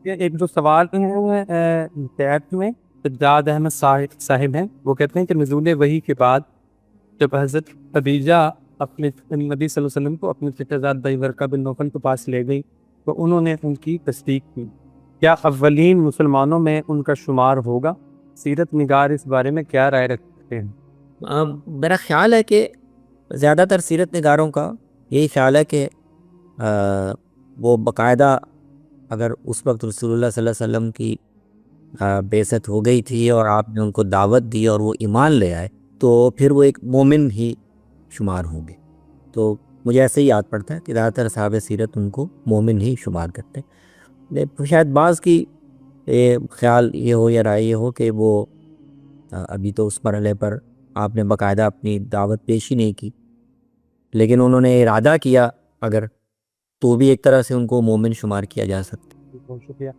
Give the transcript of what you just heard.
ایک جو سوال ہے ٹیب میں سجاد احمد صاحب ہیں، وہ کہتے ہیں کہ نزول وحی کے بعد جب حضرت خدیجہ اپنے نبی صلی اللہ علیہ وسلم کو اپنے چچا بھائی ورقہ بن نوفل کے پاس لے گئی تو انہوں نے ان کی تصدیق کی، کیا اولین مسلمانوں میں ان کا شمار ہوگا؟ سیرت نگار اس بارے میں کیا رائے رکھتے ہیں؟ میرا خیال ہے کہ زیادہ تر سیرت نگاروں کا یہی خیال ہے کہ وہ باقاعدہ اگر اس وقت رسول اللہ صلی اللہ علیہ وسلم کی بعثت ہو گئی تھی اور آپ نے ان کو دعوت دی اور وہ ایمان لے آئے تو پھر وہ ایک مومن ہی شمار ہوں گے۔ تو مجھے ایسے ہی یاد پڑتا ہے کہ زیادہ تر صحابہ سیرت ان کو مومن ہی شمار کرتے ہیں۔ شاید بعض کی خیال یہ ہو یا رائے یہ ہو کہ وہ ابھی تو اس مرحلے پر آپ نے باقاعدہ اپنی دعوت پیش ہی نہیں کی، لیکن انہوں نے ارادہ کیا اگر، تو بھی ایک طرح سے ان کو مومن شمار کیا جا سکتا ہے۔ بہت شکریہ۔